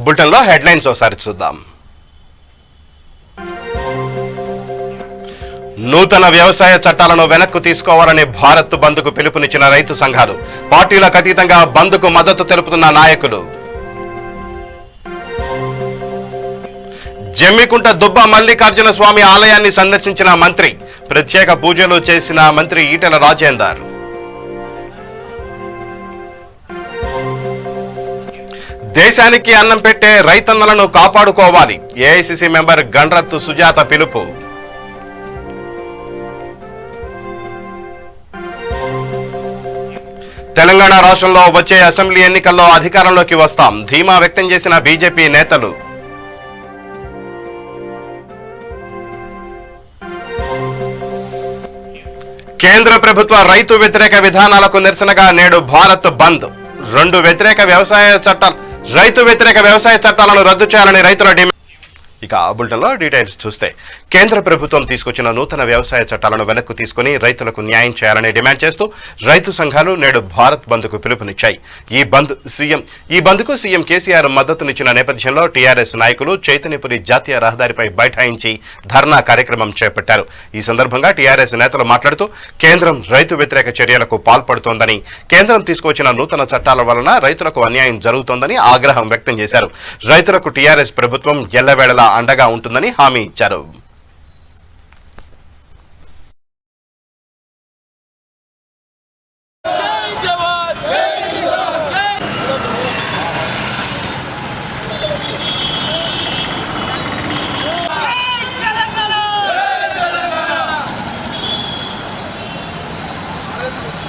బులెటిన్లో హెడ్లైన్స్ ఒకసారి చూద్దాం. నూతన వ్యవసాయ చట్టాలను వెనక్కు తీసుకోవాలని భారత్ బంద్కు పిలుపునిచ్చిన రైతు సంఘాలు, పార్టీలకు అతీతంగా బంద్కు మద్దతు తెలుపుతున్న నాయకులు. జమ్మికుంట దుబ్బ మల్లికార్జున స్వామి ఆలయాన్ని సందర్శించిన మంత్రి, ప్రత్యేక పూజలు చేసిన మంత్రి ఈటెల రాజేందర్. దేశానికి అన్నం పెట్టే రైతన్నలను కాపాడుకోవాలి, ఏఐసిసి మెంబర్ గండ్రత్తు సుజాత పిలుపు. తెలంగాణ రాష్ట్రంలో వచ్చే అసెంబ్లీ ఎన్నికల్లో అధికారంలోకి వస్తాం, ధీమా వ్యక్తం చేసిన బీజేపీ నేతలు. కేంద్ర ప్రభుత్వ రైతు వ్యతిరేక విధానాలకు నిరసనగా నేడు భారత్ బంద్. రైతు వ్యతిరేక వ్యవసాయ చట్టాలను రద్దు చేయాలని రైతుల డిమాండ్. ఇక బులెటిన్లో డీటెయిల్స్ చూస్తే, కేంద్ర ప్రభుత్వం తీసుకొచ్చిన నూతన వ్యవసాయ చట్టాలను వెనక్కు తీసుకుని రైతులకు న్యాయం చేయాలని డిమాండ్ చేస్తూ రైతు సంఘాలు నేడు భారత్ బంద్కు పిలుపునిచ్చాయి. ఈ బంద్కు సీఎం కేసీఆర్ మద్దతునిచ్చిన నేపథ్యంలో టీఆర్ఎస్ నాయకులు చైతన్యపురి జాతీయ రహదారిపై బైఠాయించి ధర్నా కార్యక్రమం చేపట్టారు. ఈ సందర్భంగా టీఆర్ఎస్ నేతలు మాట్లాడుతూ కేంద్రం రైతు వ్యతిరేక చర్యలకు పాల్పడుతోందని, కేంద్రం తీసుకొచ్చిన నూతన చట్టాల వలన రైతులకు అన్యాయం జరుగుతోందని ఆగ్రహం వ్యక్తం చేశారు. రైతులకు టీఆర్ఎస్ ప్రభుత్వం ఎల్లవేళలా అండగా ఉంటుందని హామీ ఇచ్చారు.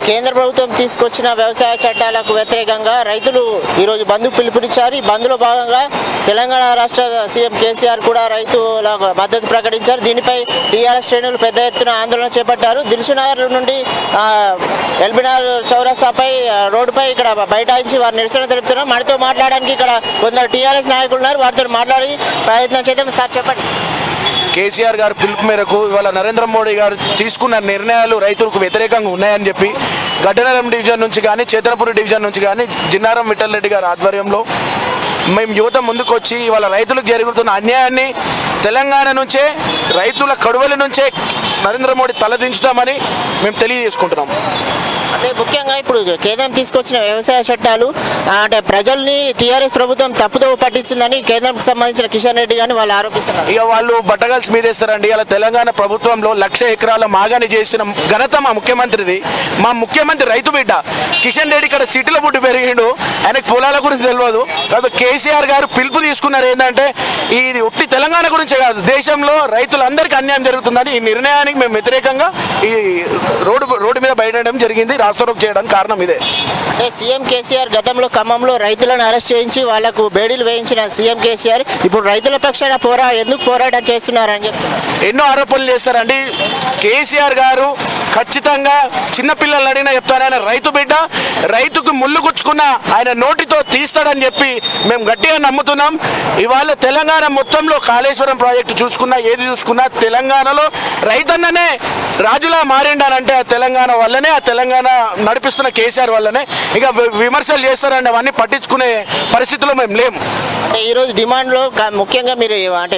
కేంద్ర ప్రభుత్వం తీసుకొచ్చిన వ్యవసాయ చట్టాలకు వ్యతిరేకంగా రైతులు ఈరోజు బంద్కు పిలుపునిచ్చారు. ఈ బంద్లో భాగంగా తెలంగాణ రాష్ట్ర సీఎం కేసీఆర్ కూడా రైతులకు మద్దతు ప్రకటించారు. దీనిపై టీఆర్ఎస్ శ్రేణులు పెద్ద ఎత్తున ఆందోళన చేపట్టారు. దిల్సునగర్ నుండి ఎల్బీనగర్ చౌరస్తాపై రోడ్డుపై ఇక్కడ బైఠాయించి వారు నిరసన తెలుపుతున్నారు. మనతో మాట్లాడడానికి ఇక్కడ కొందరు టీఆర్ఎస్ నాయకులు ఉన్నారు, వారితో మాట్లాడి ప్రయత్నం చేద్దాం. సార్ చెప్పండి. కేసీఆర్ గారు పిలుపు మేరకు ఇవాళ నరేంద్ర మోడీ గారు తీసుకున్న నిర్ణయాలు రైతులకు వ్యతిరేకంగా ఉన్నాయని చెప్పి గడ్డనరం డివిజన్ నుంచి కానీ చేతనపురి డివిజన్ నుంచి కానీ జిన్నారం విఠల్ రెడ్డి గారి ఆధ్వర్యంలో మేము యువత ముందుకొచ్చి ఇవాళ రైతులకు జరుగుతున్న అన్యాయాన్ని తెలంగాణ నుంచే, రైతుల కడువల నుంచే నరేంద్ర మోడీ తలదించుతామని మేము తెలియజేసుకుంటున్నాం. అంటే ముఖ్యంగా ఇప్పుడు కేంద్రం తీసుకొచ్చిన వ్యవసాయ చట్టాలు అంటే ప్రజల్ని టీఆర్ఎస్ ప్రభుత్వం తప్పుదోవ పట్టిస్తుందని కేంద్రంకి సంబంధించిన కిషన్ రెడ్డి గారిని వాళ్ళు ఆరోపిస్తున్నారు. ఇక వాళ్ళు బట్టగల్స్ మీదేస్తారండి. ఇలా తెలంగాణ ప్రభుత్వంలో 1,00,000 ఎకరాల మాగాని చేసిన ఘనత మా ముఖ్యమంత్రిది. మా ముఖ్యమంత్రి రైతు బిడ్డ కిషన్ రెడ్డి ఇక్కడ సిటీలో పుట్టి పెరిగిండు, ఆయనకు పొలాల గురించి తెలియదు. కాబట్టి కేసీఆర్ గారు పిలుపు తీసుకున్నారు ఏంటంటే ఇది ఉట్టి తెలంగాణ గురించే కాదు, దేశంలో రైతులందరికీ అన్యాయం జరుగుతుందని ఈ నిర్ణయానికి మేము వ్యతిరేకంగా ఈ రోడ్డు మీద బయటడం జరిగింది. రాస్తారోకో చేయడానికి కారణం ఇదే. అంటే సీఎం కేసీఆర్ గతంలో ఖమ్మంలో రైతులను అరెస్ట్ చేయించి వాళ్లకు బేడీలు వేయించిన సీఎం కేసీఆర్ ఇప్పుడు రైతుల పక్షాన ఎందుకు పోరాటం చేస్తున్నారని చెప్తున్నారు. ఎన్నో ఆరోపణలు చేస్తారండి. కేసీఆర్ గారు ఖచ్చితంగా చిన్నపిల్లలు అడిగినా చెప్తారు, ఆయన రైతు బిడ్డ, రైతుకు ముళ్ళు గుచ్చుకున్న ఆయన నోటితో తీస్తాడని చెప్పి మేము గట్టిగా నమ్ముతున్నాం. ఇవాళ తెలంగాణ మొత్తంలో కాళేశ్వరం ప్రాజెక్టు చూసుకున్నా, ఏది చూసుకున్నా తెలంగాణలో రైతన్ననే రాజులా మారిండానంటే ఆ తెలంగాణ వల్లనే, ఆ తెలంగాణ నడిపిస్తున్న కేసీఆర్ వల్లనే. ఇక విమర్శలు చేస్తారండి, అవన్నీ పట్టించుకునే పరిస్థితిలో మేము లేము. అంటే ఈరోజు డిమాండ్లో ముఖ్యంగా మీరు అంటే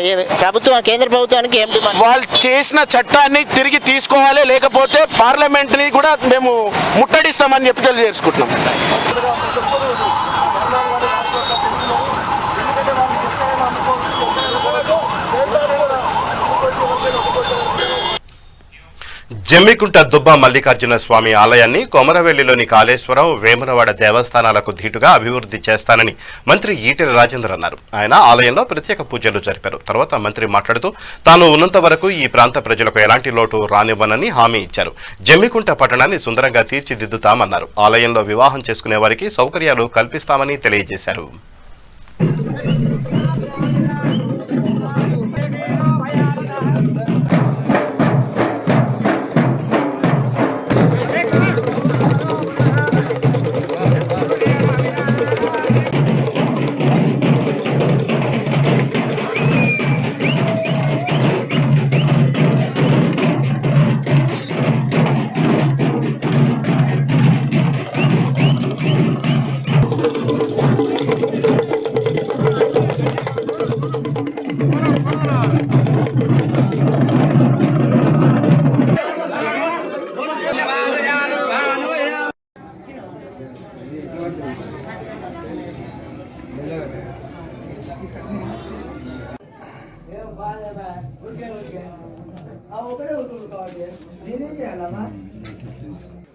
కేంద్ర ప్రభుత్వానికి ఏం డిమాండ్? వాళ్ళు చేసిన చట్టాన్ని తిరిగి తీసుకోవాలి, లేకపోతే పార్లమెంట్ని కూడా మేము ముట్టడిస్తామని చెప్పి తెలియజేసుకుంటున్నాం. జమ్మికుంట దుబ్బ మల్లికార్జున స్వామి ఆలయాన్ని కొమరవెల్లిలోని కాళేశ్వరం, వేములవాడ దేవస్థానాలకు ధీటుగా అభివృద్ధి చేస్తానని మంత్రి ఈటెల రాజేందర్ అన్నారు. ఆయన ఆలయంలో ప్రత్యేక పూజలు జరిపారు. తర్వాత మంత్రి మాట్లాడుతూ తాను ఉన్నంత వరకు ఈ ప్రాంత ప్రజలకు ఎలాంటి లోటు రానివ్వనని హామీ ఇచ్చారు. జమ్మికుంట పట్టణాన్ని సుందరంగా తీర్చిదిద్దుతామన్నారు. ఆలయంలో వివాహం చేసుకునే వారికి సౌకర్యాలు కల్పిస్తామని తెలియజేశారు.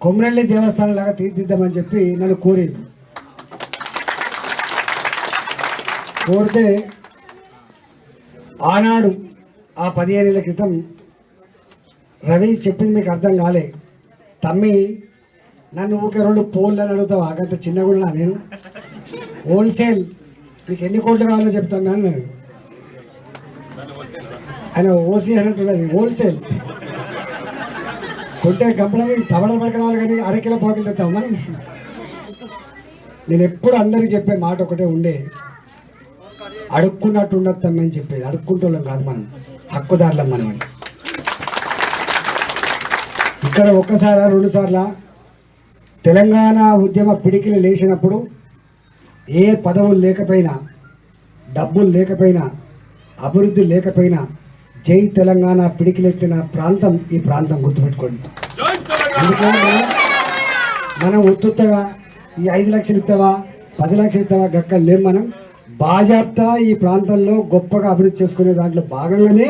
కొమరల్లి దేవస్థానం లాగా తీర్చిద్దామని చెప్పి నన్ను కోరింది. కోరితే ఆనాడు ఆ 15 ఏళ్ల క్రితం రవి చెప్పింది మీకు అర్థం కాలే, తమ్మి నన్ను ఊకే 2 పోళ్ళు అని అడుగుతావా, అంత చిన్నగా నేను హోల్సేల్ నీకు ఎన్ని కోట్లు కావాలో చెప్తాను నేను. ఆయన ఓసీ అన్నట్టున్నది, హోల్సేల్ కొంటే కంపెనీ తవడలు పడకరావాలి కానీ అరకిలో పాకెట్ తెస్తాం మనం. నేను ఎప్పుడు అందరికీ చెప్పే మాట ఒకటే ఉండే, అడుక్కున్నట్టు ఉండదు తమ్మి అని చెప్పేది. అడుక్కుంటోళ్ళం కాదు మనం, హక్కుదారులం మనం. ఇక్కడ ఒక్కసారి 2 సార్ల తెలంగాణ ఉద్యమ పిడికిలు లేచినప్పుడు ఏ పదవులు లేకపోయినా, డబ్బులు లేకపోయినా, అభివృద్ధి లేకపోయినా జై తెలంగాణ పిడికిలెత్తిన ప్రాంతం ఈ ప్రాంతం, గుర్తుపెట్టుకోండి. ఎందుకంటే మనం ఉత్తుగా ఈ 5 లక్షలు ఇస్తావా 10 లక్షలు ఇస్తావా గక్కలు లేం. మనం బాజాప్తా ఈ ప్రాంతంలో గొప్పగా అభివృద్ధి చేసుకునే దాంట్లో భాగంగానే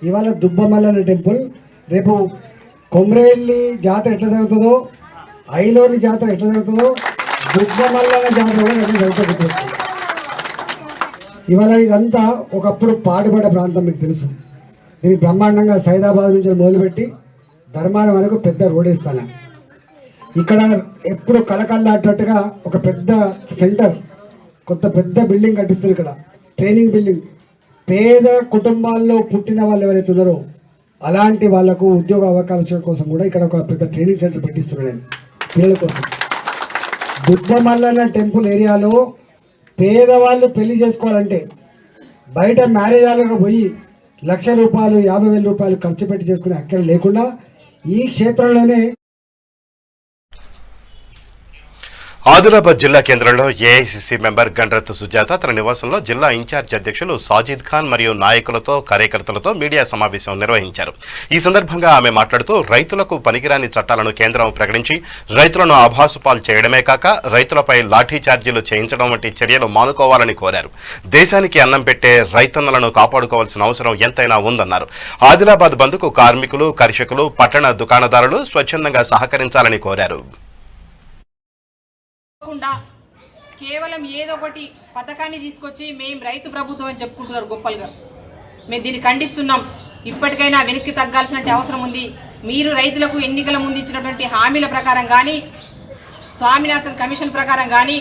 ఇవాళ దుబ్బమల్లన్న టెంపుల్, రేపు కొమరేళ్ళి జాతర ఎట్లా జరుగుతుందో, ఐలోని జాతర ఎట్లా జరుగుతుందో, దుబ్బమల్లన్న జాతర కూడా ఎట్లా జరుగుతుంది. ఇవాళ ఇదంతా ఒకప్పుడు పాడుపడ్డ ప్రాంతం, మీకు తెలుసు. దీన్ని బ్రహ్మాండంగా సైదాబాద్ నుంచి మొదలుపెట్టి ధర్మారం వరకు పెద్ద రోడ్ వేస్తాను. ఇక్కడ ఎప్పుడు కలకల్లాటట్టుగా ఒక పెద్ద సెంటర్, కొత్త పెద్ద బిల్డింగ్ కట్టిస్తారు. ఇక్కడ ట్రైనింగ్ బిల్డింగ్, పేద కుటుంబాల్లో పుట్టిన వాళ్ళు ఎవరైతే ఉన్నారో అలాంటి వాళ్లకు ఉద్యోగ అవకాశాల కోసం కూడా ఇక్కడ ఒక పెద్ద ట్రైనింగ్ సెంటర్ పెట్టిస్తున్నాను నేను పిల్లల కోసం. దుబ్బమల్లన్న టెంపుల్ ఏరియాలో పేదవాళ్ళు పెళ్లి చేసుకోవాలంటే బయట మ్యారేజ్ హాల్కి పోయి ₹1,00,000 ₹50,000 ఖర్చు పెట్టి చేసుకునే అక్కర లేకుండా ఈ క్షేత్రంలోనే. ఆదిలాబాద్ జిల్లా కేంద్రంలో ఏఐసిసి మెంబర్ గండ్రత్ సుజాత తన నివాసంలో జిల్లా ఇన్ఛార్జ్ అధ్యక్షులు సాజిద్ ఖాన్ మరియు నాయకులతో కార్యకర్తలతో మీడియా సమావేశం నిర్వహించారు. ఈ సందర్భంగా ఆమె మాట్లాడుతూ రైతులకు పనికిరాని చట్టాలను కేంద్రం ప్రకటించి రైతులను ఆభాసుపాలు చేయడమే కాక రైతులపై లాఠీ ఛార్జీలు చేయించడం వంటి చర్యలు మానుకోవాలని కోరారు. దేశానికి అన్నం పెట్టే రైతన్నలను కాపాడుకోవాల్సిన అవసరం ఎంతైనా ఉందన్నారు. ఆదిలాబాద్ బంద్కు కార్మికులు, కర్షకులు, పట్టణ దుకాణదారులు స్వచ్ఛందంగా సహకరించాలని కోరారు. కేవలం ఏదో ఒకటి పథకాన్ని తీసుకొచ్చి మేము రైతు ప్రభుత్వం అని చెప్పుకుంటున్నారు గొప్పలుగా. మేము దీన్ని ఖండిస్తున్నాం. ఇప్పటికైనా వెనక్కి తగ్గాల్సిన అవసరం ఉంది. మీరు రైతులకు ఎన్నికల ముందు ఇచ్చినటువంటి హామీల ప్రకారం కానీ, స్వామినాథన్ కమిషన్ ప్రకారం కానీ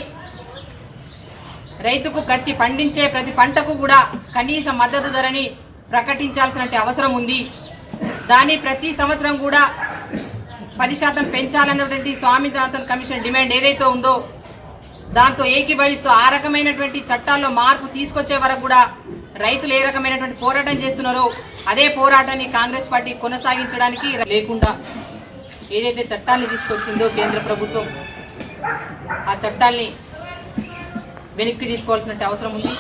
రైతుకు పండించే ప్రతి పంటకు కూడా కనీస మద్దతు ధరని ప్రకటించాల్సిన అవసరం ఉంది. దాన్ని ప్రతి సంవత్సరం కూడా 10% పెంచాలన్నటువంటి స్వామినాథన్ కమిషన్ డిమాండ్ ఏదైతే ఉందో దాంతో ఏకీభవిస్తూ ఆ రకమైనటువంటి చట్టాల్లో మార్పు తీసుకొచ్చే వరకు కూడా రైతులు ఏ రకమైనటువంటి పోరాటం చేస్తున్నారో అదే పోరాటాన్ని కాంగ్రెస్ పార్టీ కొనసాగించడానికి లేకుండా ఏదైతే చట్టాన్ని తీసుకొచ్చిందో కేంద్ర ప్రభుత్వం, ఆ చట్టాల్ని వెనక్కి తీసుకోవాల్సిన అవసరం ఉంది.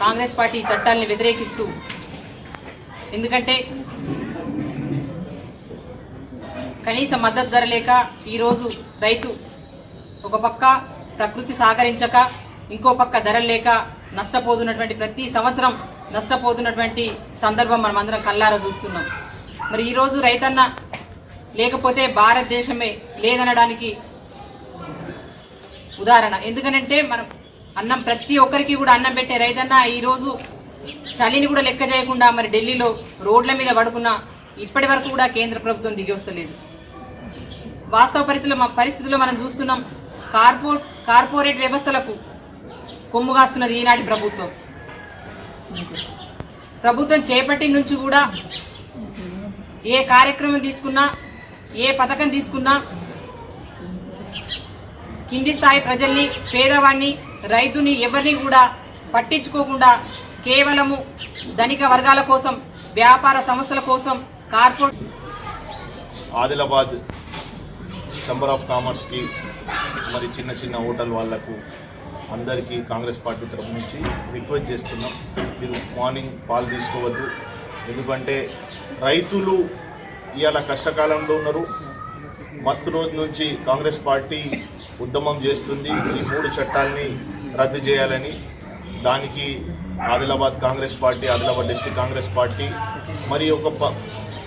కాంగ్రెస్ పార్టీ ఈ చట్టాల్ని వ్యతిరేకిస్తూ, ఎందుకంటే కనీస మద్దతు ధర లేక ఈరోజు రైతు ఒక పక్క ప్రకృతి సహకరించక, ఇంకో పక్క ధరలు లేక నష్టపోతున్నటువంటి, ప్రతి సంవత్సరం నష్టపోతున్నటువంటి సందర్భం మనం అందరం కళ్ళారా చూస్తున్నాం. మరి ఈరోజు రైతన్న లేకపోతే భారతదేశమే లేదనడానికి ఉదాహరణ. ఎందుకనంటే మనం అన్నం, ప్రతి ఒక్కరికి కూడా అన్నం పెట్టే రైతన్న ఈరోజు చలిని కూడా లెక్క చేయకుండా మరి ఢిల్లీలో రోడ్ల మీద పడుకున్న ఇప్పటి వరకు కూడా కేంద్ర ప్రభుత్వం దిగి వస్తలేదు. వాస్తవ పరిస్థితుల్లో మనం చూస్తున్నాం. కార్పొరేట్ వ్యవస్థలకు కొమ్ముగాస్తున్నది ఈనాటి ప్రభుత్వం. ప్రభుత్వం చేపట్టిన నుంచి కూడా ఏ కార్యక్రమం తీసుకున్నా, ఏ పథకం తీసుకున్నా కింది స్థాయి ప్రజల్ని, పేదవాడిని, రైతుని ఎవరిని కూడా పట్టించుకోకుండా కేవలము ధనిక వర్గాల కోసం, వ్యాపార సంస్థల కోసం కార్పొరేట్. ఆదిలాబాద్ ఛాంబర్ ఆఫ్ కామర్స్కి, మరి చిన్న చిన్న హోటల్ వాళ్లకు అందరికీ కాంగ్రెస్ పార్టీ తరఫు నుంచి రిక్వెస్ట్ చేస్తున్నాం, మీరు మార్నింగ్ పాలు తీసుకోవద్దు. ఎందుకంటే రైతులు ఇవాళ కష్టకాలంలో ఉన్నారు. మస్తు రోజు నుంచి కాంగ్రెస్ పార్టీ ఉద్యమం చేస్తుంది ఈ 3 చట్టాలని రద్దు చేయాలని. దానికి Adilabad Congress party, Adilabad district Congress party మరి ఒక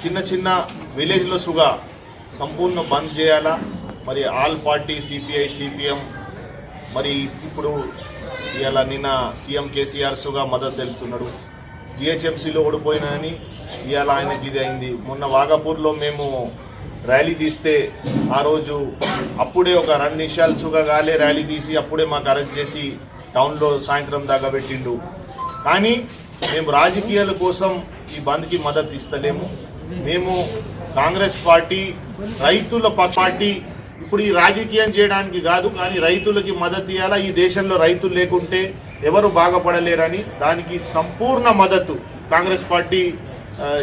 చిన్న చిన్న విలేజ్లో సుగా సంపూర్ణ బంద్ చేయాలా. మరి ఆల్ పార్టీ సిపిఐ సిపిఎం మరి ఇప్పుడు ఇవాళ నిన్న సీఎం కేసీఆర్ సుగా మద్దతు తెలుపుతున్నాడు. జిహెచ్ఎంసీలో ఓడిపోయినాయని ఇవాళ ఆయనకి ఇది అయింది. మొన్న వాగాపూర్లో మేము ర్యాలీ తీస్తే ఆ రోజు అప్పుడే ఒక 2 నిమిషాలు సుగా గాలే ర్యాలీ తీసి అప్పుడే మాకు అరెస్ట్ చేసి టౌన్లో సాయంత్రం దాకా పెట్టిండు. కానీ మేము రాజకీయాల కోసం ఈ బంద్కి మద్దతు ఇస్తలేము. మేము కాంగ్రెస్ పార్టీ రైతుల పార్టీ. ఇప్పుడు ఈ రాజకీయం చేయడానికి కాదు, కానీ రైతులకి మద్దతు ఇవ్వాలా. ఈ దేశంలో రైతులు లేకుంటే ఎవరు బాగుపడలేరని దానికి సంపూర్ణ మద్దతు కాంగ్రెస్ పార్టీ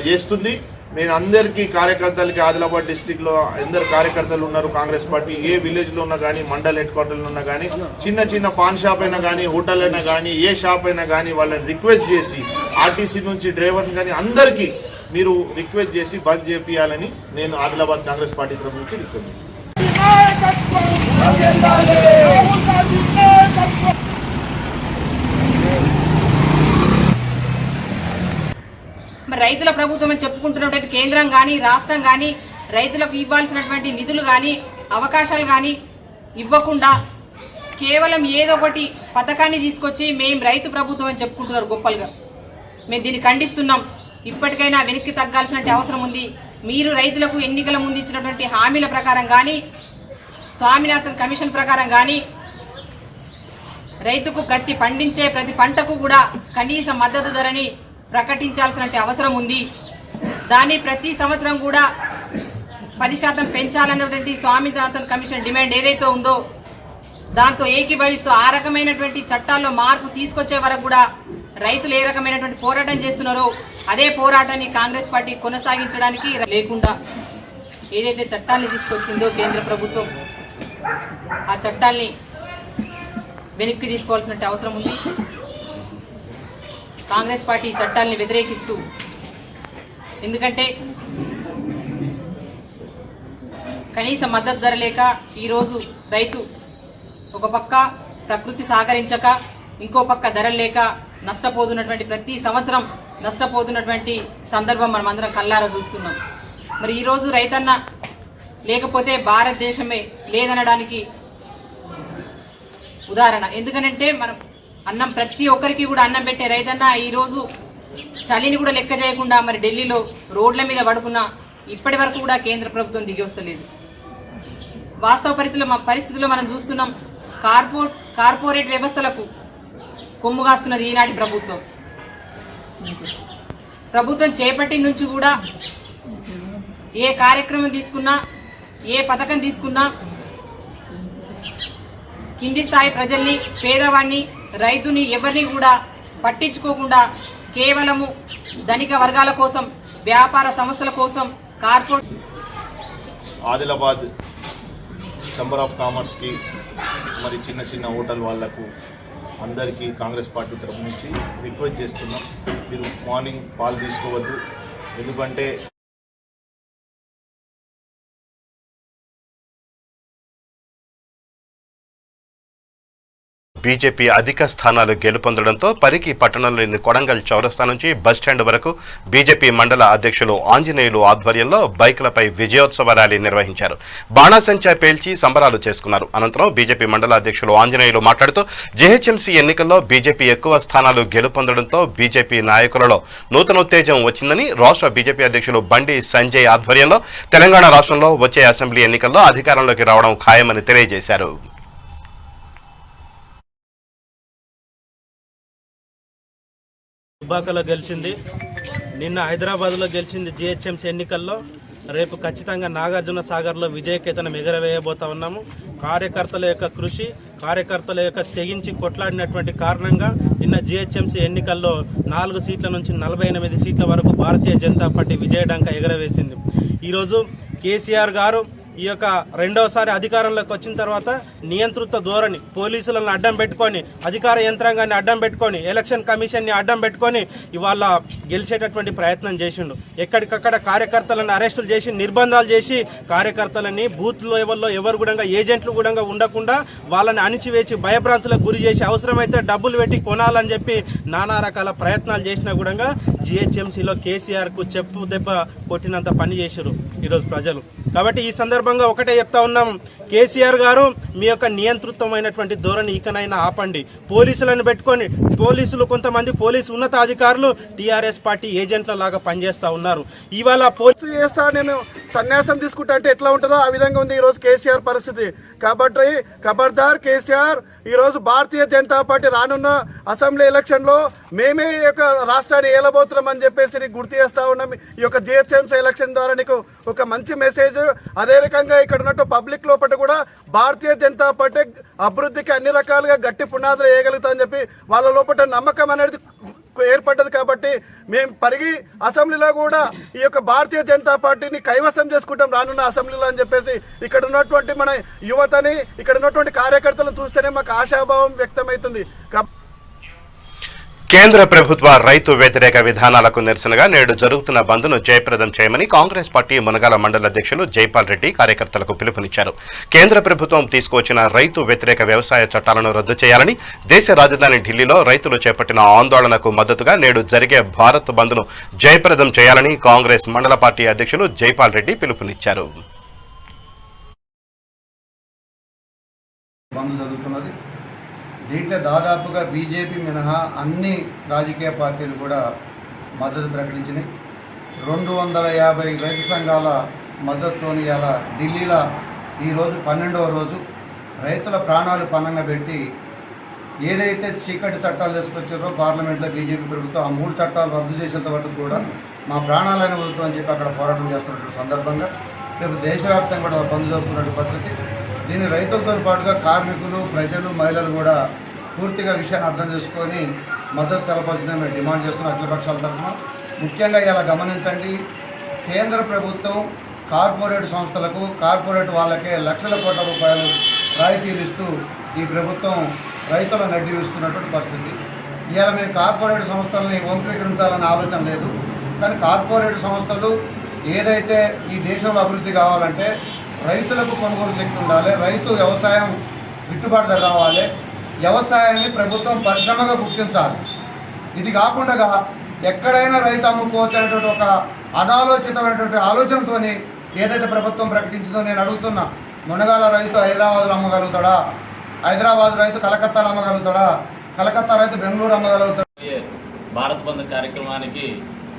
చేస్తుంది. నేను అందరికీ కార్యకర్తలకి, ఆదిలాబాద్ డిస్టిక్లో అందరు కార్యకర్తలు ఉన్నారు కాంగ్రెస్ పార్టీ. ఏ విలేజ్లో ఉన్నా కానీ, మండల్ హెడ్ క్వార్టర్లో ఉన్నా కానీ, చిన్న చిన్న పాన్ షాప్ అయినా కానీ, హోటల్ అయినా కానీ, ఏ షాప్ అయినా కానీ వాళ్ళని రిక్వెస్ట్ చేసి ఆర్టీసీ నుంచి డ్రైవర్ని కానీ అందరికీ మీరు రిక్వెస్ట్ చేసి బంద్ చేపియాలని నేను ఆదిలాబాద్ కాంగ్రెస్ పార్టీ తరఫు నుంచి రిక్వెస్ట్ చేస్తాను. మరి రైతుల ప్రభుత్వం అని చెప్పుకుంటున్నటువంటి కేంద్రం కానీ రాష్ట్రం కానీ రైతులకు ఇవ్వాల్సినటువంటి నిధులు కానీ అవకాశాలు కానీ ఇవ్వకుండా కేవలం ఏదో ఒకటి పథకాన్ని తీసుకొచ్చి మేము రైతు ప్రభుత్వం అని చెప్పుకుంటున్నారు గొప్పలుగా. మేము దీన్ని ఖండిస్తున్నాం. ఇప్పటికైనా వెనక్కి తగ్గాల్సిన అవసరం ఉంది. మీరు రైతులకు ఎన్నికల ముందు ఇచ్చినటువంటి హామీల ప్రకారం కానీ, స్వామినాథన్ కమిషన్ ప్రకారం కానీ రైతుకు పండించే ప్రతి పంటకు కూడా కనీస మద్దతు ధరని ప్రకటించాల్సిన అవసరం ఉంది. దాన్ని ప్రతి సంవత్సరం కూడా 10% పెంచాలన్నటువంటి స్వామినాథన్ కమిషన్ డిమాండ్ ఏదైతే ఉందో దాంతో ఏకీభవిస్తూ ఆ రకమైనటువంటి చట్టాల్లో మార్పు తీసుకొచ్చే వరకు కూడా రైతులు ఏ రకమైనటువంటి పోరాటం చేస్తున్నారో అదే పోరాటాన్ని కాంగ్రెస్ పార్టీ కొనసాగించడానికి లేకుండా ఏదైతే చట్టాన్ని తీసుకొచ్చిందో కేంద్ర ప్రభుత్వం ఆ చట్టాల్ని వెనక్కి తీసుకోవాల్సిన అవసరం ఉంది. కాంగ్రెస్ పార్టీ చట్టాలని వ్యతిరేకిస్తూ, ఎందుకంటే కనీస మద్దతు ధర లేక ఈరోజు రైతు ఒక పక్క ప్రకృతి సహకరించక ఇంకో పక్క ధరలు లేక నష్టపోతున్నటువంటి ప్రతి సంవత్సరం నష్టపోతున్నటువంటి సందర్భం మనం అందరం కళ్ళారా చూస్తున్నాం. మరి ఈరోజు రైతన్న లేకపోతే భారతదేశమే లేదనడానికి ఉదాహరణ. ఎందుకనంటే మనం అన్నం ప్రతి ఒక్కరికి కూడా అన్నం పెట్టే రైతన్న ఈరోజు చలిని కూడా లెక్క చేయకుండా మరి ఢిల్లీలో రోడ్ల మీద పడుకున్న ఇప్పటి వరకు కూడా కేంద్ర ప్రభుత్వం దిగి వస్తలేదు. వాస్తవ పరిస్థితుల్లో మనం చూస్తున్నాం. కార్పొరేట్ వ్యవస్థలకు కొమ్ముగాస్తున్నది ఈనాటి ప్రభుత్వం. ప్రభుత్వం చేపట్టిన నుంచి కూడా ఏ కార్యక్రమం తీసుకున్నా, ఏ పథకం తీసుకున్నా కింది స్థాయి ప్రజల్ని, పేదవాడిని, రైతుని ఎవరిని కూడా పట్టించుకోకుండా కేవలము ధనిక వర్గాల కోసం, వ్యాపార సంస్థల కోసం ఆదిలాబాద్ ఛాంబర్ ఆఫ్ కామర్స్కి మరి చిన్న చిన్న హోటల్ వాళ్లకు అందరికీ కాంగ్రెస్ పార్టీ తరఫు నుంచి రిక్వెస్ట్ చేస్తున్నాం. మీరు మార్నింగ్ పాలు తీసుకోవద్దు. ఎందుకంటే బీజేపీ అధిక స్థానాలు గెలుపొందడంతో పరికి పట్టణంలోని కొడంగల్ చౌరస్తా నుంచి బస్టాండ్ వరకు బీజేపీ మండల అధ్యక్షులు ఆంజనేయులు ఆధ్వర్యంలో బైకులపై విజయోత్సవ ర్యాలీ నిర్వహించారు. బాణాసంచా పేల్చి సంబరాలు చేసుకున్నారు. అనంతరం బీజేపీ మండల అధ్యక్షులు ఆంజనేయులు మాట్లాడుతూ జీహెచ్ఎంసీ ఎన్నికల్లో బీజేపీ ఎక్కువ స్థానాలు గెలుపొందడంతో బీజేపీ నాయకులలో నూతనోత్తేజం వచ్చిందని, రాష్ట్ర బీజేపీ అధ్యక్షులు బండి సంజయ్ ఆధ్వర్యంలో తెలంగాణ రాష్ట్రంలో వచ్చే అసెంబ్లీ ఎన్నికల్లో అధికారంలోకి రావడం ఖాయమని తెలియజేశారు. దుబ్బాకలో గెలిచింది, నిన్న హైదరాబాద్లో గెలిచింది జిహెచ్ఎంసీ ఎన్నికల్లో. రేపు ఖచ్చితంగా నాగార్జున సాగర్లో విజయకేతనం ఎగరవేయబోతా ఉన్నాము. కార్యకర్తల యొక్క కృషి, కార్యకర్తల యొక్క తెగించి కొట్లాడినటువంటి కారణంగా నిన్న జిహెచ్ఎంసీ ఎన్నికల్లో 4 సీట్ల నుంచి 48 సీట్ల వరకు భారతీయ జనతా పార్టీ విజయడంక ఎగరవేసింది. ఈరోజు కేసీఆర్ గారు ఈ యొక్క రెండవసారి అధికారంలోకి వచ్చిన తర్వాత నియంతృత్వ ధోరణి, పోలీసులను అడ్డం పెట్టుకొని, అధికార యంత్రాంగాన్ని అడ్డం పెట్టుకొని, ఎలక్షన్ కమిషన్ని అడ్డం పెట్టుకొని ఇవాళ గెలిచేటటువంటి ప్రయత్నం చేసిండు. ఎక్కడికక్కడ కార్యకర్తలను అరెస్టులు చేసి, నిర్బంధాలు చేసి, కార్యకర్తలని బూత్ లెవెల్లో ఎవరు కూడా ఏజెంట్లు కూడా ఉండకుండా వాళ్ళని అణిచివేసి భయభ్రాంతులకు గురి చేసి అవసరమైతే డబ్బులు పెట్టి కొనాలని చెప్పి నానా రకాల ప్రయత్నాలు చేసినా కూడా జిహెచ్ఎంసీలో కేసీఆర్కు చెప్పు దెబ్బ కొట్టినంత పని చేశారు ఈరోజు ప్రజలు. కాబట్టి ఈ సందర్భంగా ఒకటే చెప్తా ఉన్నాం, కేసీఆర్ గారు మీ యొక్క నియంతృత్వమైనటువంటి ధోరణి ఇకనైనా ఆపండి. పోలీసులను పెట్టుకొని, కొంతమంది పోలీసు ఉన్నతాధికారులు టీఆర్ఎస్ పార్టీ ఏజెంట్ల లాగా పనిచేస్తూ ఉన్నారు. ఇవాళ పోలీసు చేస్తా నేను సన్యాసం తీసుకుంటా అంటే ఎట్లా ఉంటుందో ఆ విధంగా ఉంది ఈరోజు కేసీఆర్ పరిస్థితి. కాబట్టి ఖబర్దార్ కేసీఆర్, ఈరోజు భారతీయ జనతా పార్టీ రానున్న అసెంబ్లీ ఎలక్షన్లో మేమే ఈ యొక్క రాష్ట్రాన్ని ఏలబోతున్నాం అని చెప్పేసి నీకు గుర్తు చేస్తూ ఉన్నాం. ఈ యొక్క జిహెచ్ఎంసీ ఎలక్షన్ ద్వారా నీకు ఒక మంచి మెసేజ్. అదే రకంగా ఇక్కడ ఉన్నట్టు పబ్లిక్ లోపల కూడా భారతీయ జనతా పార్టీ అభివృద్ధికి అన్ని రకాలుగా గట్టి పునాదులు వేయగలుగుతా అని చెప్పి వాళ్ళ లోపల నమ్మకం అనేది ఏర్పడ్డది. కాబట్టి మేము పరిగి అసెంబ్లీలో కూడా ఈ యొక్క భారతీయ జనతా పార్టీని కైవసం చేసుకుంటాం రానున్న అసెంబ్లీలో అని చెప్పేసి ఇక్కడ ఉన్నటువంటి మన యువతని, ఇక్కడ ఉన్నటువంటి కార్యకర్తలను చూస్తేనే మాకు ఆశాభావం వ్యక్తమవుతుంది. కేంద్ర ప్రభుత్వ రైతు వ్యతిరేక విధానాలకు నిరసనగా నేడు జరుగుతున్న బంద్ను జయప్రదం చేయమని కాంగ్రెస్ పార్టీ మునగాల మండల అధ్యక్షులు జైపాల్ రెడ్డి కార్యకర్తలకు పిలుపునిచ్చారు. కేంద్ర ప్రభుత్వం తీసుకువచ్చిన రైతు వ్యతిరేక వ్యవసాయ చట్టాలను రద్దు చేయాలని దేశ రాజధాని ఢిల్లీలో రైతులు చేపట్టిన ఆందోళనకు మద్దతుగా నేడు జరిగే భారత్ బంద్ను జయప్రదం చేయాలని కాంగ్రెస్ మండల పార్టీ అధ్యక్షులు జైపాల్ రెడ్డి పిలుపునిచ్చారు. దీంట్లో దాదాపుగా బీజేపీ మినహా అన్ని రాజకీయ పార్టీలు కూడా మద్దతు ప్రకటించినాయి. 250 రైతు సంఘాల మద్దతుతోని ఇలా ఢిల్లీలో ఈరోజు 12వ రోజు రైతుల ప్రాణాలు పణంగా పెట్టి ఏదైతే చీకటి చట్టాలు తీసుకొచ్చారో పార్లమెంట్లో బీజేపీ ప్రభుత్వం ఆ 3 చట్టాలు రద్దు చేసేంత వరకు కూడా మా ప్రాణాలను వదులుతామని చెప్పి అక్కడ పోరాటం చేస్తున్నటువంటి సందర్భంగా రేపు దేశవ్యాప్తంగా కూడా బంద్ జరుగుతున్నటువంటి పరిస్థితి. దీని రైతులతో పాటుగా కార్మికులు, ప్రజలు, మహిళలు కూడా పూర్తిగా విషయాన్ని అర్థం చేసుకొని మద్దతు తెలపాల్సిందని మేము డిమాండ్ చేస్తున్నాం అఖిలపక్షాల తరఫున. ముఖ్యంగా ఇలా గమనించండి, కేంద్ర ప్రభుత్వం కార్పొరేట్ సంస్థలకు, కార్పొరేట్ వాళ్ళకే లక్షల కోట్ల రూపాయలు రాయితీలు ఇస్తూ ఈ ప్రభుత్వం రైతులను అడ్డు ఇస్తున్నటువంటి పరిస్థితి. ఇవాళ మేము కార్పొరేట్ సంస్థలని వంకీకరించాలనే ఆలోచన లేదు. కానీ కార్పొరేట్ సంస్థలు ఏదైతే ఈ దేశంలో అభివృద్ధి కావాలంటే రైతులకు కొనుగోలు శక్తి ఉండాలి, రైతు వ్యవసాయం గిట్టుబాటు ధర రావాలి, వ్యవసాయాన్ని ప్రభుత్వం పరిశ్రమగా గుర్తించాలి. ఇది కాకుండా ఎక్కడైనా రైతు అమ్ముకోవచ్చు అనేటువంటి ఒక అనాలోచితమైనటువంటి ఆలోచనతో ఏదైతే ప్రభుత్వం ప్రకటించిందో నేను అడుగుతున్నా, మునగాల రైతు హైదరాబాద్లో అమ్మగలుగుతాడా? హైదరాబాద్ రైతు కలకత్తాలో అమ్మగలుగుతాడా? కలకత్తా రైతు బెంగళూరు అమ్మగలుగుతాడా? భారత్ బంద్ కార్యక్రమానికి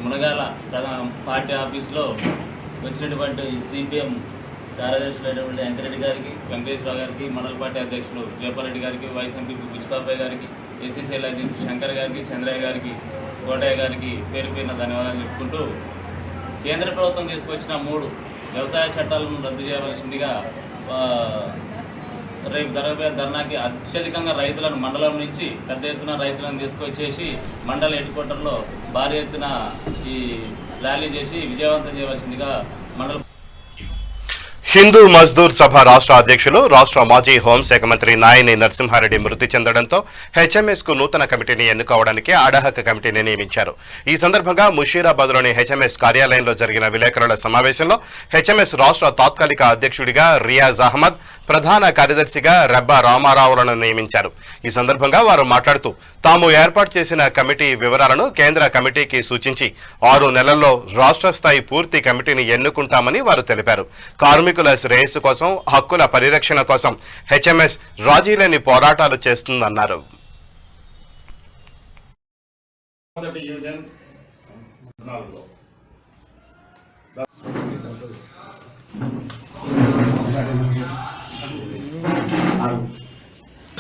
మునగాల పార్టీ ఆఫీసులో వచ్చినటువంటి సిపిఎం కార్యదర్శులు అయినటువంటి వెంకరెడ్డి గారికి, వెంకటేశ్వరరావు గారికి, మండల పార్టీ అధ్యక్షులు జయపాల్ రెడ్డి గారికి, వైస్ ఎంపీ పుష్పాబాయ్ గారికి, ఎస్సీసీఎల్ అధ్యక్షులు శంకర్ గారికి, చంద్రయ్య గారికి, కోటయ్య గారికి పేరు పేరున ధన్యవాదాలు చెప్పుకుంటూ కేంద్ర ప్రభుత్వం తీసుకొచ్చిన 3 వ్యవసాయ చట్టాలను రద్దు చేయవలసిందిగా రేపు జరగబోయే ధర్నాకి అత్యధికంగా రైతులను మండలం నుంచి పెద్ద ఎత్తున రైతులను తీసుకొచ్చేసి మండల హెడ్ క్వార్టర్లో భారీ ఎత్తున ఈ ర్యాలీ చేసి విజయవంతం చేయవలసిందిగా మండల హిందూ మజ్దూర్ సభ రాష్ట్ర అధ్యక్షులు, రాష్ట్ర మాజీ హోంశాఖ మంత్రి నాయని నరసింహారెడ్డి మృతి చెందడంతో హెచ్ఎంఎస్ కు నూతన కమిటీని ఎన్నుకోవడానికి అడాహక కమిటీని నియమించారు. ఈ సందర్భంగా ముషీరాబాద్లోని హెచ్ఎంఎస్ కార్యాలయంలో జరిగిన విలేకరుల సమావేశంలో హెచ్ఎంఎస్ రాష్ట్ర తాత్కాలిక అధ్యక్షుడిగా రియాజ్ అహ్మద్, ప్రధాన కార్యదర్శిగా రెబ్బా రామారావులను నియమించారు. ఈ సందర్భంగా వారు మాట్లాడుతూ తాము ఏర్పాటు చేసిన కమిటీ వివరాలను కేంద్ర కమిటీకి సూచించి 6 నెలల్లో రాష్ట్ర స్థాయి పూర్తి కమిటీని ఎన్నుకుంటామని వారు తెలిపారు. కార్మికుల శ్రేయస్సు కోసం, హక్కుల పరిరక్షణ కోసం హెచ్ఎంఎస్ రాజీలేని పోరాటాలు చేస్తుందన్నారు.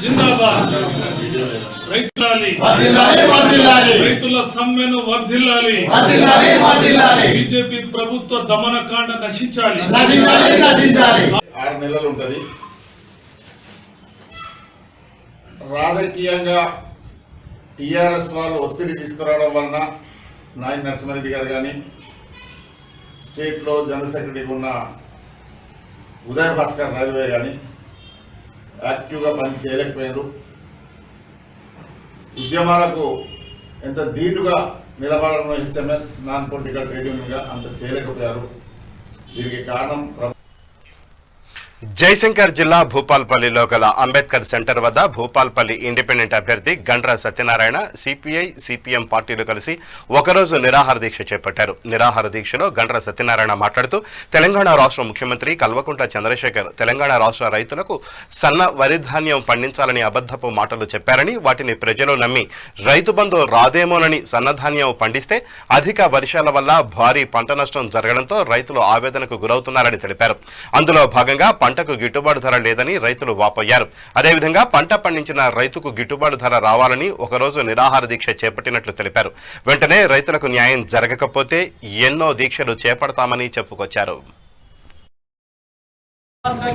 జిందాబాద్. రైతుల సమ్మెను వర్ధిల్లాలి. బీజేపీ ప్రభుత్వ దమనకాండ నశించాలి. 6 నెలలు ఉంటది. రాజకీయంగా టిఆర్ఎస్ వాళ్ళు ఒత్తిడి తీసుకురావడం వలన నాయని నరసింహారెడ్డి గారు కానీ, స్టేట్లో జనరల్ సెక్రటరీగా ఉన్న ఉదయ్ భాస్కర్ రైల్వే కానీ యాక్టివ్గా పని చేయలేకపోయారు. ఉద్యమాలకు ఎంత ధీటుగా నిలబడడం హెచ్ఎంఎస్ నాన్ పొలిటికల్ ట్రేడ్ యూనియన్గా అంత చేయలేకపోయారు. దీనికి కారణం జయశంకర్ జిల్లా భూపాల్పల్లిలో గల అంబేద్కర్ సెంటర్ వద్ద భూపాల్పల్లి ఇండిపెండెంట్ అభ్యర్థి గండ్ర సత్యనారాయణ సిపిఐ సిపిఎం పార్టీలు కలిసి ఒకరోజు నిరాహార దీక్ష చేపట్టారు. నిరాహార దీక్షలో గండ్ర సత్యనారాయణ మాట్లాడుతూ తెలంగాణ రాష్ట్ర ముఖ్యమంత్రి కల్వకుంట్ల చంద్రశేఖర్ తెలంగాణ రాష్ట్ర రైతులకు సన్న వరి ధాన్యం పండించాలని అబద్ధపు మాటలు చెప్పారని, వాటిని ప్రజలు నమ్మి రైతు బంధు రాదేమోనని సన్నధాన్యం పండిస్తే అధిక వర్షాల వల్ల భారీ పంట నష్టం జరగడంతో రైతులు ఆవేదనకు గురవుతున్నారని తెలిపారు. అందులో భాగంగా పంటకు గిట్టుబాటు ధర లేదని రైతులు వాపోయారు. అదేవిధంగా పంట పండించిన రైతుకు గిట్టుబాటు ధర రావాలని ఒకరోజు నిరాహార దీక్ష చేపట్టినట్లు తెలిపారు. వెంటనే రైతులకు న్యాయం జరగకపోతే ఎన్నో దీక్షలు చేపడతామని చెప్పుకొచ్చారు.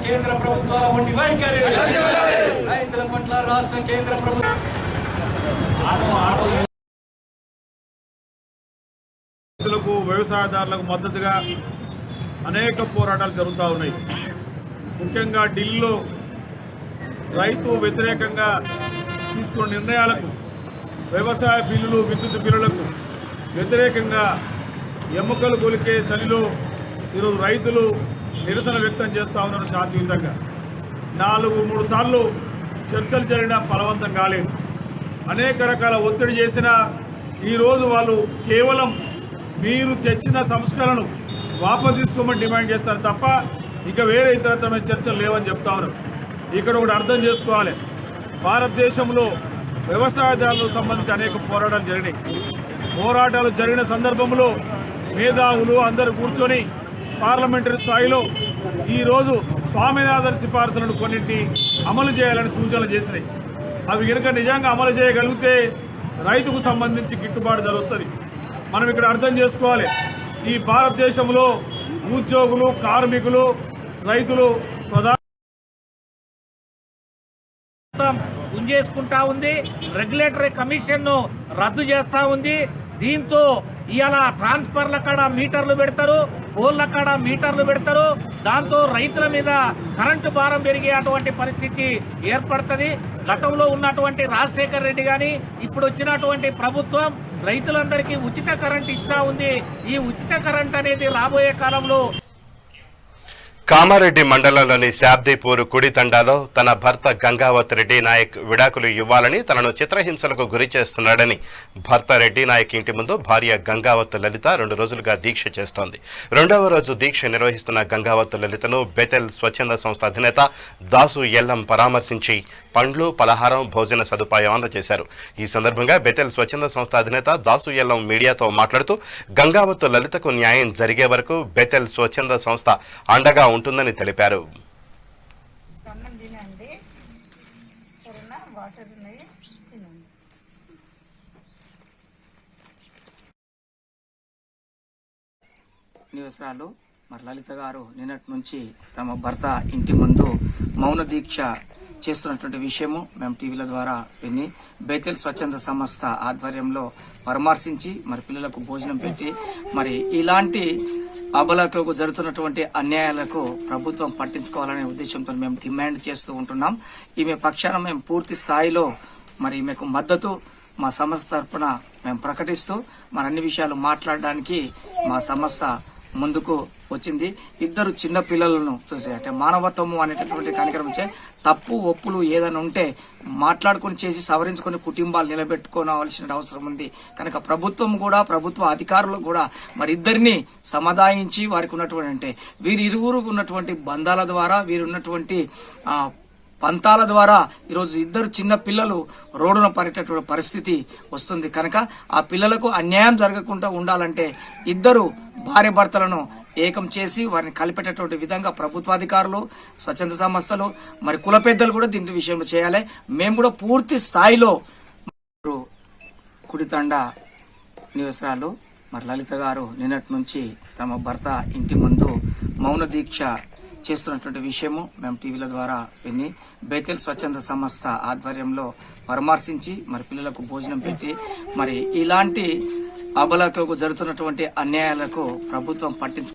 కేంద్ర ప్రభుత్వాల మొండి వైఖరి రైతుల పట్ల రాష్ట్ర కేంద్ర ప్రభుత్వం రైతులకు వ్యవసాయదారులకు మద్దతుగా అనేక పోరాటాలు జరుగుతూ ఉన్నాయి. ముఖ్యంగా ఢిల్లీలో రైతు వ్యతిరేకంగా తీసుకున్న నిర్ణయాలకు, వ్యవసాయ బిల్లులు, విద్యుత్ బిల్లులకు వ్యతిరేకంగా ఎముకలు కొలికే చలిలో ఈరోజు రైతులు నిరసన వ్యక్తం చేస్తూ ఉన్నారు. శాంతియుతంగా 3 సార్లు చర్చలు జరిగినా ఫలవంతం కాలేదు. అనేక రకాల ఒత్తిడి చేసినా ఈరోజు వాళ్ళు కేవలం మీరు తెచ్చిన సంస్కరణను వాపసు డిమాండ్ చేస్తారు తప్ప ఇక వేరే ఇతరమైన చర్చలు లేవని చెప్తా ఉన్నారు. ఇక్కడ ఒకటి అర్థం చేసుకోవాలి, భారతదేశంలో వ్యవసాయదారులకు సంబంధించి అనేక పోరాటాలు జరిగినాయి. పోరాటాలు జరిగిన సందర్భంలో మేధావులు అందరూ కూర్చొని పార్లమెంటరీ స్థాయిలో ఈరోజు స్వామినాథన్ సిఫార్సులను కొన్నింటి అమలు చేయాలని సూచనలు చేసినాయి. అవి కనుక నిజంగా అమలు చేయగలిగితే రైతుకు సంబంధించి గిట్టుబాటు ధర వస్తుంది. మనం ఇక్కడ అర్థం చేసుకోవాలి, ఈ భారతదేశంలో ఉద్యోగులు, కార్మికులు, రైతులు గుంజేసుకుంటా ఉంది. రెగ్యులేటరీ కమిషన్ను రద్దు చేస్తూ ఉంది. దీంతో ఇవాళ ట్రాన్స్ఫర్ల కాడ మీటర్లు పెడతారు, పోల్ల కాడ మీటర్లు పెడతారు. దాంతో రైతుల మీద కరెంటు భారం పెరిగే అటువంటి పరిస్థితి ఏర్పడుతుంది. గతంలో ఉన్నటువంటి రాజశేఖర్ రెడ్డి కానీ ఇప్పుడు వచ్చినటువంటి ప్రభుత్వం రైతులందరికీ ఉచిత కరెంట్ ఇస్తా ఉంది. ఈ ఉచిత కరెంట్ అనేది రాబోయే కాలంలో కామారెడ్డి మండలంలోని శాబ్దీపూర్ కుడి తండాలో తన భర్త గంగావత్ రెడ్డి నాయక్ విడాకులు ఇవ్వాలని తనను చిత్రహింసలకు గురి చేస్తున్నాడని భర్త రెడ్డి నాయక్ ఇంటి ముందు భార్య గంగావత్ లలిత 2 రోజులుగా దీక్ష చేస్తోంది. 2వ రోజు దీక్ష నిర్వహిస్తున్న గంగావత్ లలితను బెతెల్ స్వచ్ఛంద సంస్థ అధినేత దాసు ఎల్లం పరామర్శించి పండ్లు, పలహారం, భోజన సదుపాయం అందజేశారు. ఈ సందర్భంగా బెతెల్ స్వచ్ఛంద సంస్థ అధినేత దాసు ఎల్లం మీడియాతో మాట్లాడుతూ గంగావత్ లలితకు న్యాయం జరిగే వరకు బెతెల్ స్వచ్ఛంద సంస్థ అండగా ఉంటుందని తెలిపారు. నివసరాలు మరి లలిత గారు నిన్నటి నుంచి తమ భర్త ఇంటి ముందు మౌన దీక్ష చేస్తున్నటువంటి విషయము మేము టీవీల ద్వారా విని బేతెల్ స్వచ్ఛంద సంస్థ ఆధ్వర్యంలో పరామర్శించి మరి పిల్లలకు భోజనం పెట్టి మరి ఇలాంటి అబలకులకు జరుగుతున్నటువంటి అన్యాయాలకు ప్రభుత్వం పట్టించుకోవాలనే ఉద్దేశంతో మేము డిమాండ్ చేస్తూ ఉంటున్నాం. ఈమె పక్షాన మేము పూర్తి స్థాయిలో మరి ఈమెకు మద్దతు మా సంస్థ తరఫున మేము ప్రకటిస్తూ మరి అన్ని విషయాలు మాట్లాడడానికి మా సంస్థ ముందుకు వచ్చింది. 2 చిన్న పిల్లలను చూసి అంటే మానవత్వము అనేటటువంటి కార్యక్రమం తప్పు ఒప్పులు ఏదైనా ఉంటే మాట్లాడుకొని చేసి సవరించుకొని కుటుంబాలు నిలబెట్టుకోవాల్సిన అవసరం ఉంది. కనుక ప్రభుత్వం కూడా, ప్రభుత్వ అధికారులు కూడా మరి ఇద్దరిని సమాధాయించి వారికి ఉన్నటువంటి అంటే వీరిరువురు ఉన్నటువంటి బంధాల ద్వారా, వీరున్నటువంటి పంతాల ద్వారా ఈరోజు 2 చిన్న పిల్లలు రోడ్డున పడేటటువంటి పరిస్థితి వస్తుంది. కనుక ఆ పిల్లలకు అన్యాయం జరగకుండా ఉండాలంటే 2 భార్య భర్తలను ఏకం చేసి వారిని కలిపేటటువంటి విధంగా ప్రభుత్వాధికారులు, స్వచ్ఛంద సంస్థలు, మరి కుల పెద్దలు కూడా దీని విషయంలో చేయాలి. మేము కూడా పూర్తి స్థాయిలో కుడితండ నివసరాలు మరి లలిత గారు నిన్నటి నుంచి తమ భర్త ఇంటి ముందు మౌన దీక్ష చేస్తున్నటువంటి విషయము మేము టీవీల ద్వారా విని బేతెల్ స్వచ్ఛంద సంస్థ ఆధ్వర్యంలో పరామర్శించి మరి పిల్లలకు భోజనం పెట్టి మరి ఇలాంటి అబలకులకు జరుగుతున్నటువంటి అన్యాయాలకు ప్రభుత్వం పట్టించు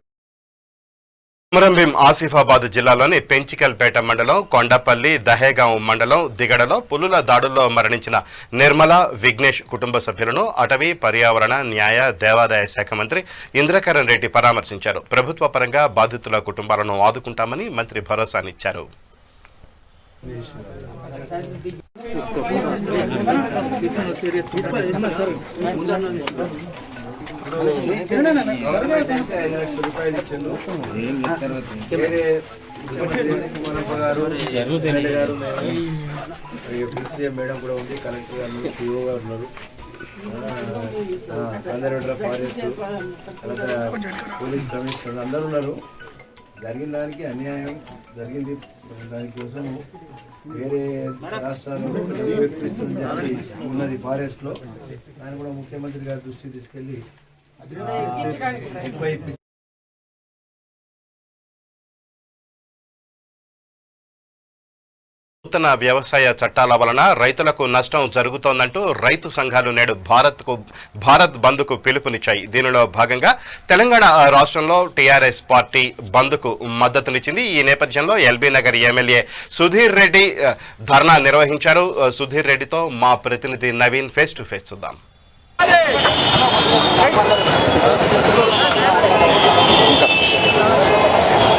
కొమరంభీం ఆసిఫాబాద్ జిల్లాలోని పెంచికల్పేట మండలం కొండపల్లి దహేగాం మండలం దిగడలో పులుల దాడుల్లో మరణించిన నిర్మల విఘ్నేష్ కుటుంబ సభ్యులను అటవీ పర్యావరణ న్యాయ దేవాదాయ శాఖ మంత్రి ఇంద్రకరణ్ రెడ్డి పరామర్శించారు. ప్రభుత్వ పరంగా బాధితుల కుటుంబాలను ఆదుకుంటామని మంత్రి భరోసానిచ్చారు. మేడం కూడా ఉంది, కలెక్టర్ గారు, పిఓ గారు ఉన్నారు, కన్జర్వేటర్ ఫారెస్ట్, పోలీస్ కమిషనర్ అందరూ ఉన్నారు. జరిగిన దానికి అన్యాయం జరిగింది, దానికోసం వేరే రాష్ట్రాల్లో ఉన్నది ఫారెస్ట్లో, దాన్ని కూడా ముఖ్యమంత్రి గారి దృష్టికి తీసుకెళ్ళి నూతన వ్యవసాయ చట్టాల వలన రైతులకు నష్టం జరుగుతోందంటూ రైతు సంఘాలు నేడు భారత్ బంద్కు పిలుపునిచ్చాయి. దీనిలో భాగంగా తెలంగాణ రాష్ట్రంలో టీఆర్ఎస్ పార్టీ బంద్కు మద్దతునిచ్చింది. ఈ నేపథ్యంలో ఎల్బీ నగర్ ఎమ్మెల్యే సుధీర్ రెడ్డి ధర్నా నిర్వహించారు. సుధీర్ రెడ్డితో మా ప్రతినిధి నవీన్ ఫేస్ టు ఫేస్ చూద్దాం.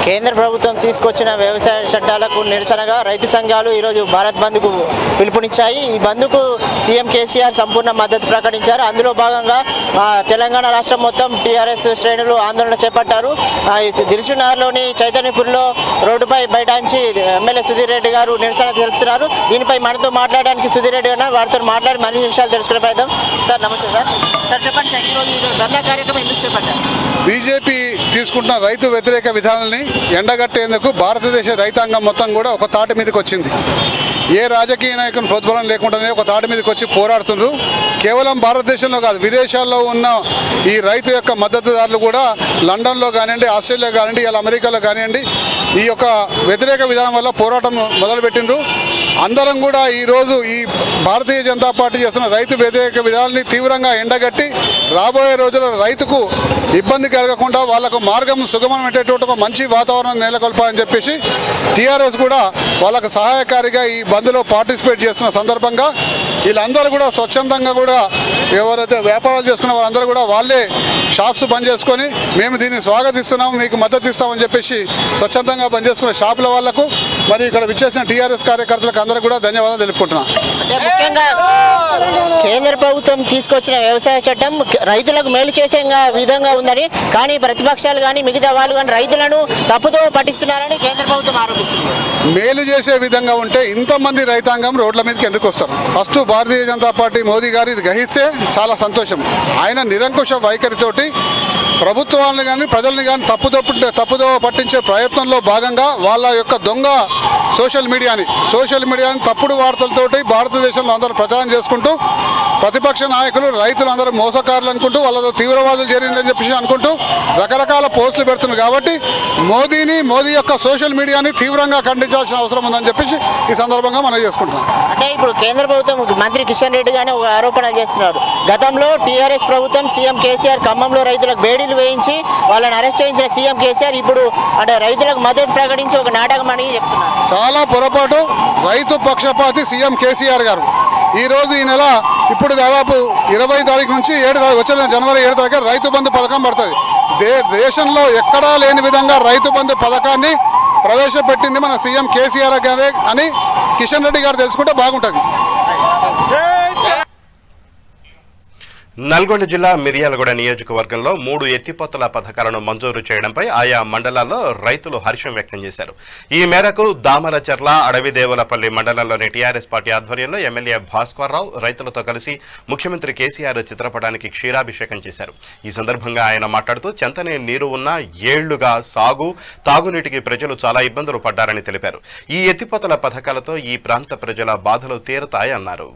కేంద్ర ప్రభుత్వం తీసుకొచ్చిన వ్యవసాయ చట్టాలకు నిరసనగా రైతు సంఘాలు ఈరోజు భారత్ బంద్కు పిలుపునిచ్చాయి. ఈ బంద్కు సీఎం కేసీఆర్ సంపూర్ణ మద్దతు ప్రకటించారు. అందులో భాగంగా తెలంగాణ రాష్ట్రం మొత్తం టీఆర్ఎస్ శ్రేణులు ఆందోళన చేపట్టారు. దిల్సుఖ్నగర్లోని చైతన్యపూర్లో రోడ్డుపై బైఠాయించి ఎమ్మెల్యే సుధీర్ రెడ్డి గారు నిరసన తెలుపుతున్నారు. దీనిపై మనతో మాట్లాడడానికి సుధీర్ రెడ్డి గారు వారితో మాట్లాడి మరిన్ని విషయాలు తెలుసుకునే ప్రయత్నం. సార్ నమస్తే సార్. సార్ చెప్పండి సార్, ఈరోజు ధర్నా కార్యక్రమం ఎందుకు చేపట్టారు? బీజేపీ తీసుకుంటున్న రైతు వ్యతిరేక విధానాన్ని ఎండగట్టేందుకు భారతదేశ రైతాంగం మొత్తం కూడా ఒక తాటి మీదకి వచ్చింది. ఏ రాజకీయ నాయకుని ప్రోద్బలం లేకుండానే ఒక తాటి మీదకి వచ్చి పోరాడుతున్నారు. కేవలం భారతదేశంలో కాదు, విదేశాల్లో ఉన్న ఈ రైతు యొక్క మద్దతుదారులు కూడా లండన్లో కానివ్వండి, ఆస్ట్రేలియా కానివ్వండి, ఇలా అమెరికాలో కానివ్వండి, ఈ యొక్క వ్యతిరేక విధానం వల్ల పోరాటం మొదలుపెట్టిండ్రు. అందరం కూడా ఈరోజు ఈ భారతీయ జనతా పార్టీ చేస్తున్న రైతు వ్యతిరేక విధానాన్ని తీవ్రంగా ఎండగట్టి రాబోయే రోజుల్లో రైతుకు ఇబ్బంది కలగకుండా వాళ్లకు మార్గం సుగమం పెట్టేటువంటి ఒక మంచి వాతావరణం నెలకొల్పాలని చెప్పేసి టీఆర్ఎస్ కూడా వాళ్ళకు సహాయకారిగా ఈ బంద్లో పార్టిసిపేట్ చేస్తున్న సందర్భంగా వీళ్ళందరూ కూడా స్వచ్ఛందంగా కూడా ఎవరైతే వ్యాపారాలు చేసుకున్న వాళ్ళందరూ కూడా వాళ్ళే షాప్స్ బంద్ చేసుకొని మేము దీన్ని స్వాగతిస్తున్నాము, మీకు మద్దతు ఇస్తామని చెప్పేసి స్వచ్ఛందంగా బంద్ చేసుకున్న షాపుల వాళ్లకు మరి ఇక్కడ విచ్చేసిన టీఆర్ఎస్ కార్యకర్తలకు అందరూ కూడా ధన్యవాదాలు తెలుపుకుంటున్నాం. అంటే ముఖ్యంగా కేంద్ర ప్రభుత్వం తీసుకొచ్చిన వ్యవసాయ చట్టం రైతులకు మేలు చేసే విధంగా ఉందని, కానీ ప్రతిపక్షాలు కానీ మిగతా వాళ్ళు కానీ రైతులను తప్పుదో పట్టిస్తున్నారని కేంద్ర ప్రభుత్వం ఆరోపిస్తుంది. మేలు చేసే విధంగా ఉంటే ఇంతమంది రైతాంగం రోడ్ల మీదకి ఎందుకు వస్తారు? ఫస్ట్ భారతీయ జనతా పార్టీ మోదీ గారు ఇది గ్రహిస్తే చాలా సంతోషం. ఆయన నిరంకుశ వైఖరితోటి ప్రభుత్వాలను కానీ ప్రజల్ని కానీ తప్పుదో పట్టించే ప్రయత్నంలో భాగంగా వాళ్ళ యొక్క దొంగ సోషల్ మీడియాని తప్పుడు వార్తలతోటి భారతదేశంలో అందరూ ప్రచారం చేసుకుంటూ ప్రతిపక్ష నాయకులు రైతులు అందరూ మోసకారులు అనుకుంటూ వాళ్ళతో తీవ్రవాదులు చేరిందని చెప్పేసి అనుకుంటూ రకరకాల పోస్టులు పెడుతున్నారు. కాబట్టి మోదీ యొక్క సోషల్ మీడియాని తీవ్రంగా ఖండించాల్సిన అవసరం ఉందని చెప్పేసి ఈ సందర్భంగా మనం చేసుకుంటున్నాం. అంటే ఇప్పుడు కేంద్ర ప్రభుత్వం మంత్రి కిషన్ రెడ్డి గానే ఒక ఆరోపణ చేస్తున్నారు. గతంలో టీఆర్ఎస్ ప్రభుత్వం సీఎం కేసీఆర్ ఖమ్మంలో రైతులకు బేడీలు వేయించి వాళ్ళని అరెస్ట్ చేయించిన సీఎం కేసీఆర్ ఇప్పుడు అంటే రైతులకు మద్దతు ప్రకటించి ఒక నాటకం అని చెప్తున్నారు. చాలా పొరపాటు. రైతు పక్షపాతి సీఎం కేసీఆర్ గారు ఈరోజు ఈ నెల ఇప్పుడు దాదాపు 20 తారీఖు నుంచి 7 తారీఖు వచ్చిన జనవరి 7 తారీఖు రైతు బంధు పథకం పడుతుంది. దేశంలో ఎక్కడా లేని విధంగా రైతు బంధు పథకాన్ని ప్రవేశపెట్టింది మన సీఎం కేసీఆర్ గారే అని కిషన్ రెడ్డి గారు తెలుసుకుంటే బాగుంటుంది. నల్గొండ జిల్లా మిర్యాలగూడ నియోజకవర్గంలో 3 ఎత్తిపోతల పథకాలను మంజూరు చేయడంపై ఆయా మండలాల్లో రైతులు హర్షం వ్యక్తం చేశారు. ఈ మేరకు దామరచర్ల అడవిదేవులపల్లి మండలంలోని టీఆర్ఎస్ పార్టీ ఆధ్వర్యంలో ఎమ్మెల్యే భాస్కర్రావు రైతులతో కలిసి ముఖ్యమంత్రి కేసీఆర్ చిత్రపటానికి క్షీరాభిషేకం చేశారు. ఈ సందర్భంగా ఆయన మాట్లాడుతూ చెంతనే నీరు ఉన్న ఏళ్లుగా తాగునీటికి ప్రజలు చాలా ఇబ్బందులు పడ్డారని తెలిపారు. ఈ ఎత్తిపోతల పథకాలతో ఈ ప్రాంత ప్రజల బాధలు తీరతాయన్నారు.